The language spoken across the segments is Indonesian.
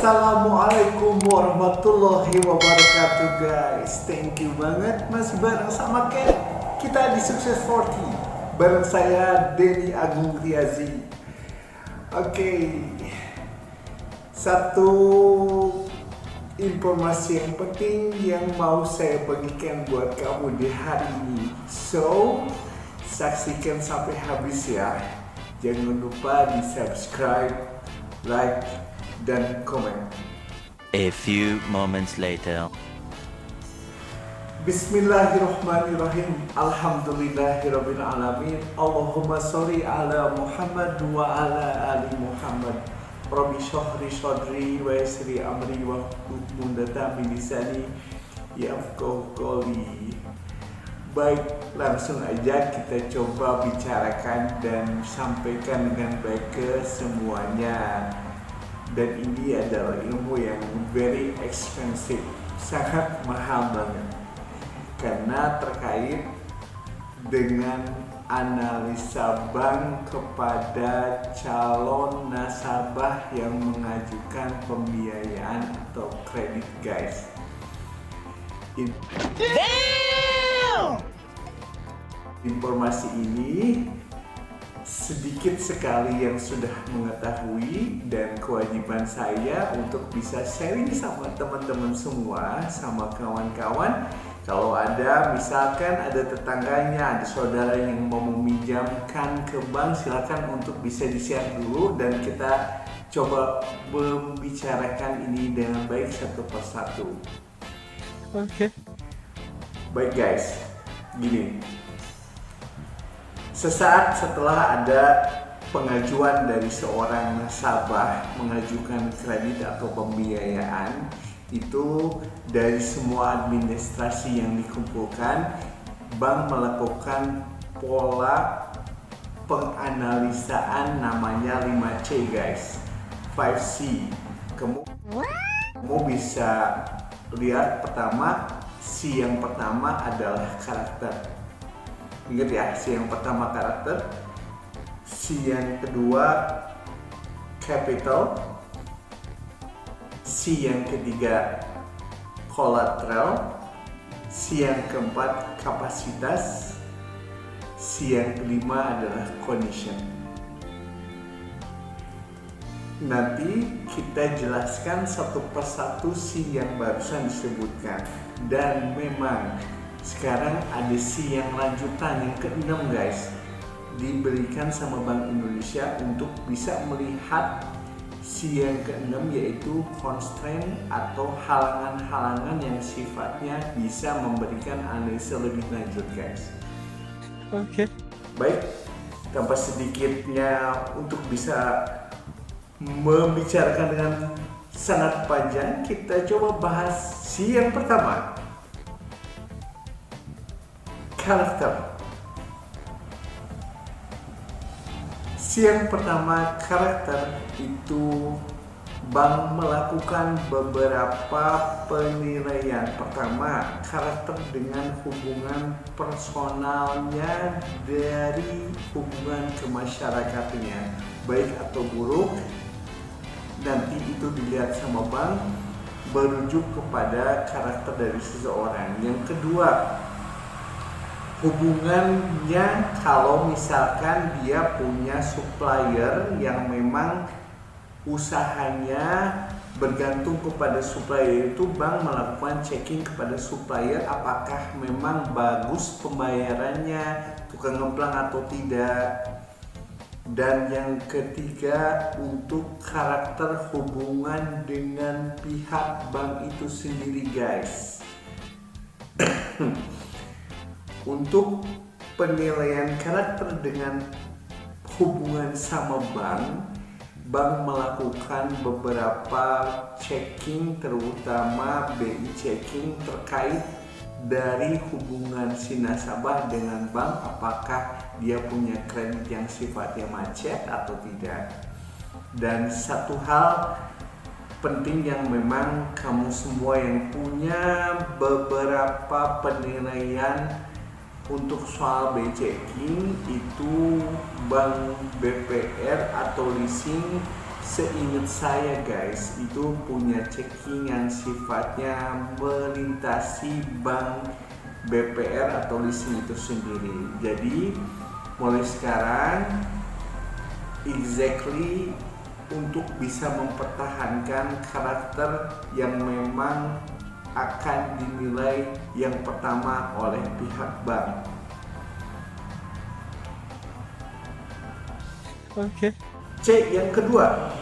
Assalamualaikum warahmatullahi wabarakatuh guys. Thank you banget masih bareng sama Ken. Kita di Sukses 40 bareng saya Denny Agung Riazi. Oke, satu informasi yang penting yang mau saya bagikan buat kamu di hari ini. So, saksikan sampai habis ya. Jangan lupa di subscribe, like, dan komen. A few moments later. Bismillahirrahmanirrahim. Alhamdulillahirabbil alamin. Allahumma sholli ala Muhammad wa ala ali Muhammad. Rabbi shrah li sadri wa yassir li amri wa hlul 'uqdatam min lisani yafqahu qawli. Baik, langsung aja kita coba bicarakan dan sampaikan dengan baik ke semuanya. Dan ini adalah ilmu yang very expensive, sangat mahal banget. Karena terkait dengan analisa bank kepada calon nasabah yang mengajukan pembiayaan atau kredit guys. Informasi ini sedikit sekali yang sudah mengetahui, dan kewajiban saya untuk bisa sharing sama teman-teman semua, sama kawan-kawan. Kalau ada, misalkan ada tetangganya, ada saudara yang mau meminjamkan ke bank, silakan untuk bisa di-share dulu dan kita coba membicarakan ini dengan baik satu persatu. Oke. Baik guys, gini. Sesaat setelah ada pengajuan dari seorang nasabah mengajukan kredit atau pembiayaan, itu dari semua administrasi yang dikumpulkan, bank melakukan pola penganalisaan namanya 5C guys, 5C. Kamu bisa lihat pertama, C yang pertama adalah karakter. Ingat ya, C yang pertama karakter, C yang kedua capital, C yang ketiga collateral, C yang keempat kapasitas, C yang kelima adalah condition. Nanti kita jelaskan satu persatu C yang barusan disebutkan. Dan memang sekarang ada C yang lanjutan, yang ke-6 guys, diberikan sama Bank Indonesia untuk bisa melihat C yang ke-6, yaitu constraint atau halangan-halangan yang sifatnya bisa memberikan analisa lebih lanjut guys. Oke. Baik, tanpa sedikitnya untuk bisa membicarakan dengan sangat panjang, kita coba bahas C yang pertama, karakter. C yang pertama karakter itu bank melakukan beberapa penilaian. Pertama, karakter dengan hubungan personalnya dari hubungan kemasyarakatnya, baik atau buruk. Nanti itu dilihat sama bank, merujuk kepada karakter dari seseorang. Yang kedua, hubungannya kalau misalkan dia punya supplier yang memang usahanya bergantung kepada supplier itu, bank melakukan checking kepada supplier apakah memang bagus pembayarannya, tukang ngeplang atau tidak. Dan yang ketiga, untuk karakter hubungan dengan pihak bank itu sendiri guys. Untuk penilaian karakter dengan hubungan sama bank, bank melakukan beberapa checking, terutama BI checking terkait dari hubungan si nasabah dengan bank, apakah dia punya kredit yang sifatnya macet atau tidak. Dan satu hal penting yang memang kamu semua yang punya beberapa penilaian untuk soal BI checking itu, Bank BPR atau leasing seingat saya guys, itu punya checking yang sifatnya melintasi bank BPR atau leasing itu sendiri. Jadi mulai sekarang exactly untuk bisa mempertahankan karakter yang memang akan dinilai yang pertama oleh pihak bank. Okay. C yang kedua,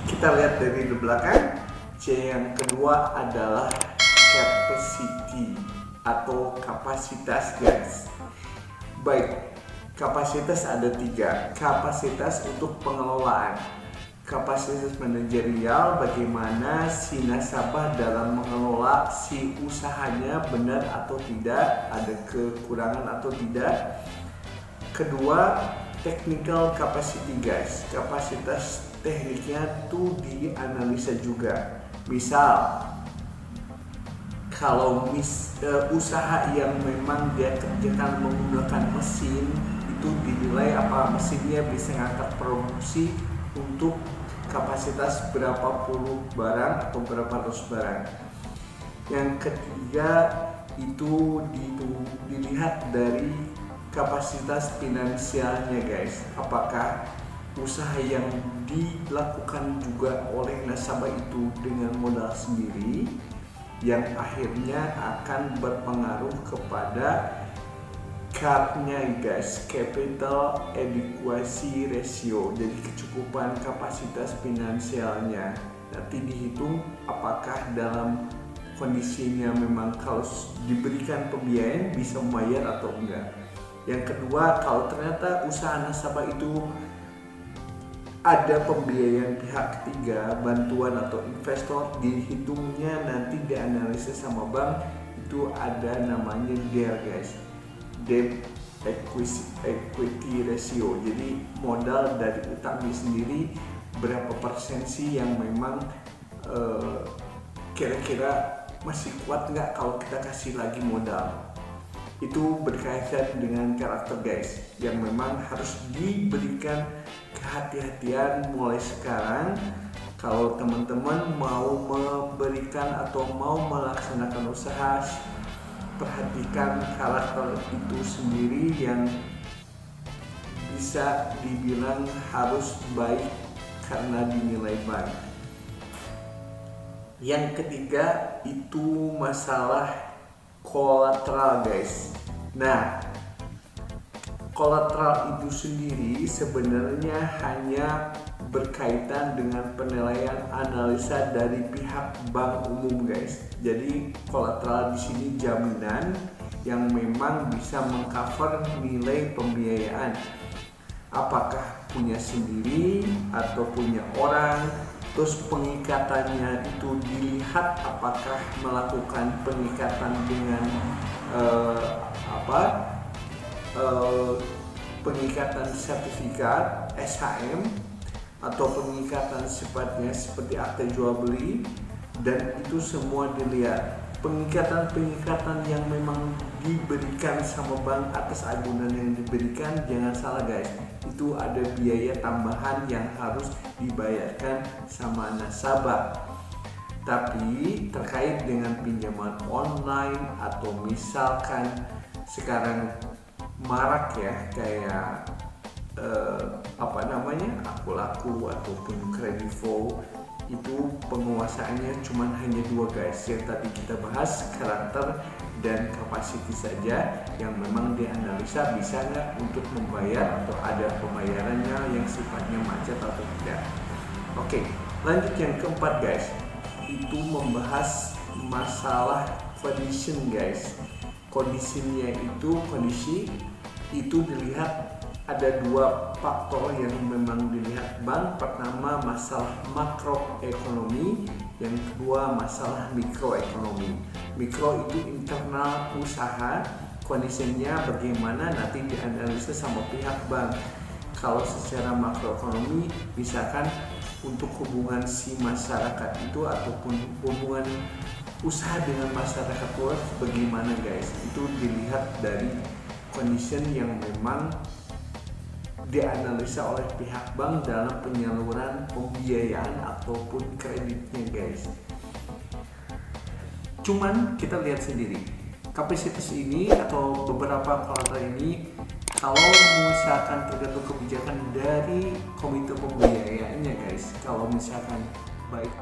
kita lihat dari di belakang. C yang kedua adalah capacity atau kapasitas guys. Baik, kapasitas ada 3. Kapasitas untuk pengelolaan, kapasitas manajerial, bagaimana si nasabah dalam mengelola si usahanya benar atau tidak, ada kekurangan atau tidak. Kedua, technical capacity guys, kapasitas tekniknya tuh dianalisa juga. Misal kalau usaha yang memang dia kerjakan menggunakan mesin, itu dinilai apa mesinnya bisa ngangkat produksi untuk kapasitas berapa puluh barang atau berapa ratus barang. Yang ketiga itu dilihat dari kapasitas finansialnya guys, apakah usaha yang dilakukan juga oleh nasabah itu dengan modal sendiri, yang akhirnya akan berpengaruh kepada CAP-nya guys, capital adequacy ratio. Jadi kecukupan kapasitas finansialnya nanti dihitung apakah dalam kondisinya memang kalau diberikan pembiayaan bisa membayar atau enggak. Yang kedua, kalau ternyata usaha nasabah itu ada pembiayaan pihak ketiga, bantuan atau investor, dihitungnya nanti dianalisis sama bank, itu ada namanya DER guys, debt equity ratio. Jadi modal dari utangnya sendiri berapa persen sih yang memang kira-kira masih kuat nggak kalau kita kasih lagi modal. Itu berkaitan dengan karakter guys, yang memang harus diberikan kehati-hatian mulai sekarang. Kalau teman-teman mau memberikan atau mau melaksanakan usaha, perhatikan karakter itu sendiri yang bisa dibilang harus baik karena dinilai baik. Yang ketiga itu masalah kolateral guys. Nah, kolateral itu sendiri sebenarnya hanya berkaitan dengan penilaian analisa dari pihak bank umum guys. Jadi kolateral di sini jaminan yang memang bisa mengcover nilai pembiayaan. Apakah punya sendiri atau punya orang, terus pengikatannya itu dilihat apakah melakukan pengikatan dengan pengikatan sertifikat SHM atau pengikatan sifatnya seperti akta jual beli, dan itu semua dilihat. Pengikatan yang memang diberikan sama bank atas agunan yang diberikan, jangan salah guys, itu ada biaya tambahan yang harus dibayarkan sama nasabah. Tapi terkait dengan pinjaman online atau misalkan sekarang marak ya kayak Akulaku ataupun Kredivo, itu penguasaannya cuma hanya 2 guys, yang tadi kita bahas, karakter dan kapasiti saja, yang memang dianalisa bisa nggak untuk membayar atau ada pembayarannya yang sifatnya macet atau tidak. Oke, lanjut yang keempat guys, itu membahas masalah condition guys. Kondisi itu dilihat ada 2 faktor yang memang dilihat bank. Pertama masalah makroekonomi, yang kedua masalah mikroekonomi. Mikro itu internal usaha, kondisinya bagaimana nanti dianalisa sama pihak bank. Kalau secara makroekonomi misalkan untuk hubungan si masyarakat itu ataupun hubungan usaha dengan masyarakat luas bagaimana guys, itu dilihat dari condition yang memang dianalisa oleh pihak bank dalam penyaluran pembiayaan ataupun kreditnya guys. Cuman kita lihat sendiri, kapasitas ini atau beberapa kuartal ini kalau misalkan tergantung kebijakan dari komite pembiayaannya guys, kalau misalkan baik